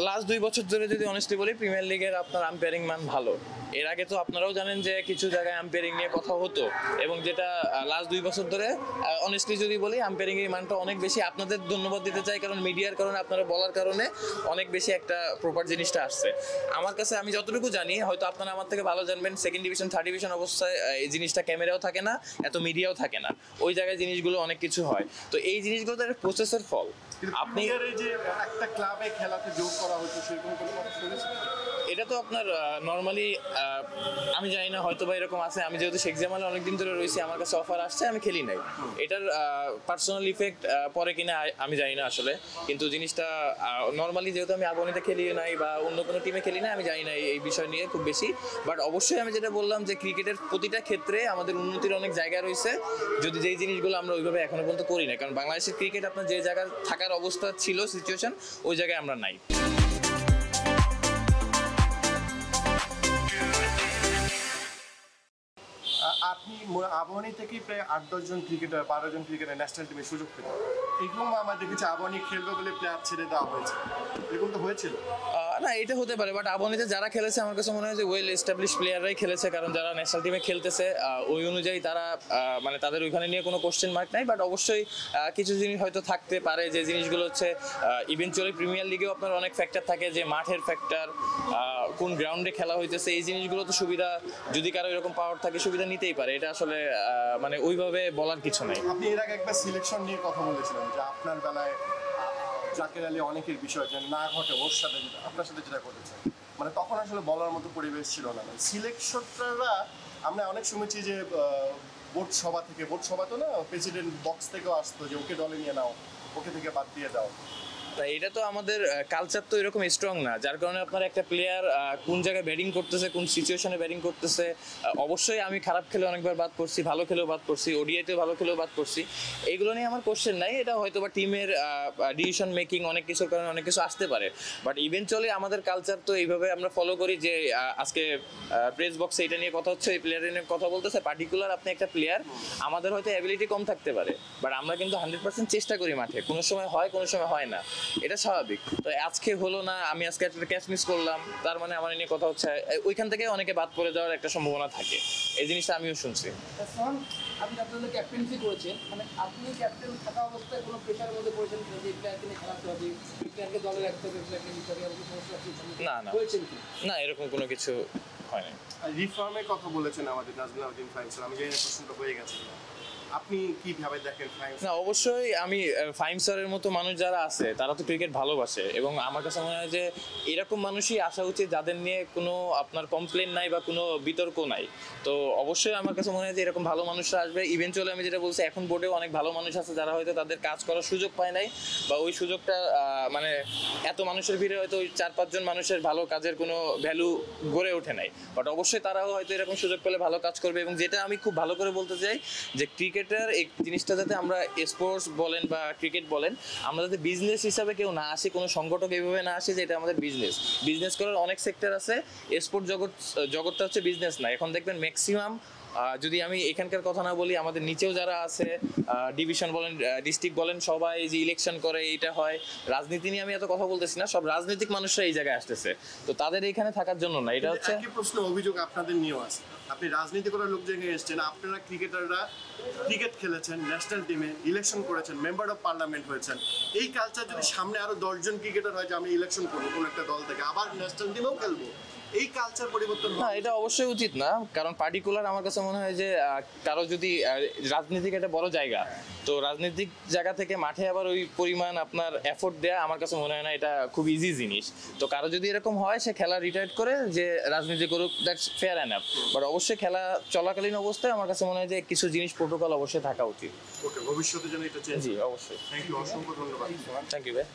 Last 2 বছর ধরে যদি অনেস্টলি বলি, প্রিমিয়ার লিগের আপনার আম্পায়ারিং মান ভালো। এর আগে তো আপনারাও জানেন যে কিছু জায়গায় আম্পায়ারিং নিয়ে কথা হতো, এবং যেটা লাস্ট 2 বছর ধরে অনেস্টলি যদি বলি আম্পায়ারিং এর মানটা অনেক বেশি। আপনাদের ধন্যবাদ দিতে চাই, কারণ মিডিয়ার কারণে, আপনারা বলার কারণে অনেক বেশি একটা প্রপার জিনিসটা আসছে আমার কাছে। আমি যতটুকু জানি, হয়তো আপনারা আমার থেকে ভালো জানবেন, সেকেন্ড ডিভিশন থার্ড ডিভিশন অবস্থায় এই জিনিসটা ক্যামেরাও থাকে না, এত মিডিয়াও থাকে না, ওই জায়গায় জিনিসগুলো অনেক কিছু হয়। তো এই জিনিসগুলো তো একটা প্রসেসের ফল। আপনি এই যে একটা ক্লাবে খেলাতে যোগ করা হচ্ছে, সেরকম কোনো কথা শুনেছেন? এটা তো আপনার নর্মালি আমি জানি না, হয়তো বা এরকম আছে। আমি যেহেতু শেখ জামালে অনেকদিন ধরে রয়েছি, আমার কাছে অফার আসছে, আমি খেলি নাই। এটার পার্সোনাল ইফেক্ট পরে কিনা আমি জানি না আসলে, কিন্তু জিনিসটা নর্মালি যেহেতু আমি আগুনিতে খেলি নাই বা অন্য কোনো টিমে খেলি না, আমি জানি না এই বিষয় নিয়ে খুব বেশি। বাট অবশ্যই আমি যেটা বললাম যে ক্রিকেটের প্রতিটা ক্ষেত্রে আমাদের উন্নতির অনেক জায়গা রয়েছে, যদি যেই জিনিসগুলো আমরা ওইভাবে এখনো পর্যন্ত করি না। কারণ বাংলাদেশের ক্রিকেট আপনার যে জায়গায় থাকার অবস্থা ছিল, সিচুয়েশন, ওই জায়গায় আমরা নাই। আপনি আবাহনী থেকে প্রায় 8-10 জন ক্রিকেটার, 12 জন ক্রিকেটার ন্যাশনাল টিমে সুযোগ পেতেন। এরকম আমরা দেখেছি আবাহনী খেলবে বলে প্লেয়ার ছেড়ে দেওয়া হয়েছে, এরকম তো হয়েছিল না। এটা হতে পারে, বাট আবাহনীতে যারা খেলেছে আমার কাছে মনে হয় যে ওয়েল এস্টাবলিশ প্লেয়াররাই খেলেছে, কারণ যারা ন্যাশনাল টিমে খেলতেছে ওই অনুযায়ী তারা মানে তাদের ওইখানে নিয়ে কোনো কোশ্চেন মার্ক নাই। বাট অবশ্যই কিছু জিনিস হয়তো থাকতে পারে, যে জিনিসগুলো হচ্ছে ইভেনচুয়ালি প্রিমিয়ার লিগেও আপনার অনেক ফ্যাক্টর থাকে, যে মাঠের ফ্যাক্টর, কোন গ্রাউন্ডে খেলা হইতেছে, এই জিনিসগুলো তো সুবিধা, যদি কারো এরকম পাওয়ার থাকে সুবিধা নিতেই পারে। এটা আসলে মানে ওইভাবে বলার কিছু নাই। আপনি এর আগে একবার সিলেকশন নিয়ে কথা বলেছিলেন যে আপনার বেলায় জাকের আলী অনেকের বিষয় যে না ঘটে ওর সাথে, আপনার সাথে যেটা ঘটেছে, মানে তখন আসলে বলার মতো পরিবেশ ছিল না। সিলেকশনরা আমরা অনেক শুনেছি যে বোর্ড সভা থেকে, বোর্ড সভা তো না, প্রেসিডেন্ট বক্স থেকেও আসতো যে ওকে দলে নিয়ে নাও, ওকে থেকে বাদ দিয়ে দাও। এটা তো আমাদের কালচার তো এরকম স্ট্রং না, যার কারণে আপনার একটা প্লেয়ার কোন জায়গায় ব্যাটিং করতেছে, কোন সিচুয়েশনে ব্যাটিং করতেছে। অবশ্যই আমি খারাপ খেলে অনেকবার বাদ পড়ছি, ভালো খেলেও বাদ পড়ছি, ওডিআইতে ভালো খেলেও বাদ পড়ছি, এইগুলো নিয়ে আমার কোশ্চেন নাই। এটা হয়তো বা টিমের ডিসিশন মেকিং, অনেক কিছুর কারণে অনেক কিছু আসতে পারে। বাট ইভেনচুয়ালি আমাদের কালচার তো এইভাবে আমরা ফলো করি যে আজকে প্রেস বক্সে এটা নিয়ে কথা হচ্ছে, এই প্লেয়ার নিয়ে কথা বলতেছে, পার্টিকুলার আপনি একটা প্লেয়ার, আমাদের হয়তো অ্যাবিলিটি কম থাকতে পারে, বাট আমরা কিন্তু 100% চেষ্টা করি মাঠে। কোনো সময় হয়, কোনো সময় হয় না, এটা স্বাভাবিক। তো আজকে হলো না, আমি আজকে একটা ক্যাচ মিস করলাম, তার মানে আমার নিয়ে কথা হচ্ছে, ওইখান থেকে অনেকে বাদ পড়ে যাওয়ার একটা সম্ভাবনা থাকে। এই জিনিসটা আমিও শুনছি। আপনি আপনাদের ক্যাপ্টেন্সি করেছেন, মানে আপনি ক্যাপ্টেন থাকা অবস্থায় কোনো প্রেশারের মধ্যে পড়েছেন যে প্লেয়ারকে নিয়ে খেলাতে হবে, প্লেয়ারকে দলে রাখতে হবে, প্লেয়ারকে নিতে হবে, এরকম সমস্যা না না হয়েছেন কি? না, এরকম কোনো কিছু হয় না। রিফর্মের কথা বলেছেন আমাদের নাজমুল উদ্দিন ফাহিম স্যার, আমি জানি না প্রশ্নটা হয়ে গেছে, আপনি কিভাবে দেখেন ফাহিম? না, অবশ্যই আমি ফাহিম স্যারের মতো মানুষ যারা আছে তারা তো ক্রিকেট ভালোবাসে, এবং আমার কাছে মনে হয় যে এরকম মানুষই আসা উচিত যাদের নিয়ে কোনো আপনার কমপ্লেন নাই বা কোনো বিতর্ক নাই। তো অবশ্যই আমার কাছে মনে হয় যে এরকম ভালো মানুষরা আসবে। ইভেনচুয়ালি আমি যেটা বলছি, এখন বোর্ডেও অনেক ভালো মানুষ আছে যারা হয়তো তাদের কাজ করার সুযোগ পায় নাই, বা ওই সুযোগটা মানে এত মানুষের ভিড়ে হয়তো ওই 4-5 জন মানুষের ভালো কাজের কোনো ভ্যালু গড়ে ওঠে নাই। বাট অবশ্যই তারাও হয়তো এরকম সুযোগ পেলে ভালো কাজ করবে। এবং যেটা আমি খুব ভালো করে বলতে চাই যে ক্রিকেটের এই জিনিসটা যাতে আমরা স্পোর্টস বলেন বা ক্রিকেট বলেন, আমরা যাতে বিজনেস হিসাবে কেউ না আসি, কোনো সংগঠক এইভাবে না আসি যে এটা আমাদের বিজনেস করার অনেক সেক্টর আছে। স্পোর্ট জগৎটা হচ্ছে বিজনেস না। এখন দেখবেন ম্যাক্সিমাম, যদি আমি এখানকার কথা না বলি, আমাদের নিচেও যারা আছে, ডিভিশন বলেন, ডিস্ট্রিক্ট বলেন, সবাই যে ইলেকশন করে, এইটা হয়। রাজনীতি নিয়ে আমি এত কথা বলতেছি না, সব রাজনৈতিক মানুষরা এই জায়গায় আসতেছে, তো তাদের এইখানে থাকার জন্য না। এটা হচ্ছে একই প্রশ্ন, অভিযোগ আপনাদের নিয়েও আছে। আপনি রাজনীতি করার লোক জায়গায় এসেছেন, আপনারা ক্রিকেটাররা ক্রিকেট খেলেছেন, ন্যাশনাল টিমে ইলেকশন করেছেন, মেম্বার অফ পার্লামেন্ট হয়েছেন। এই কালচার যদি সামনে আরো 10 জন ক্রিকেটার হয় যে আমি ইলেকশন করবো কোনো একটা দল থেকে, আবার ন্যাশনাল টিমেও খেলবো, এই কালচার পরিবর্তন না, এটা অবশ্যই উচিত না। কারণ পার্টিকুলার আমার কাছে মনে হয় যে কারো যদি রাজনীতিক একটা বড় জায়গা, তো রাজনৈতিক জায়গা থেকে মাঠে আবার ওই পরিমাণ আপনার এফোর্ট দেয়া আমার কাছে মনে হয় না এটা খুব ইজি জিনিস। তো কারো যদি এরকম হয় সে খেলা রিটায়ার করে যে রাজনীতি করুক, দ্যাটস ফেয়ার এনাফ। বাট অবশ্যই খেলা চলাকালীন অবস্থায় আমার কাছে মনে হয় যে কিছু জিনিস প্রোটোকল অবশ্যই থাকা উচিত। ওকে, ভবিষ্যতে যেন এটা চেঞ্জ। জি অবশ্যই। থ্যাংক ইউ, অসংখ্য ধন্যবাদ। থ্যাংক ইউ ভাই।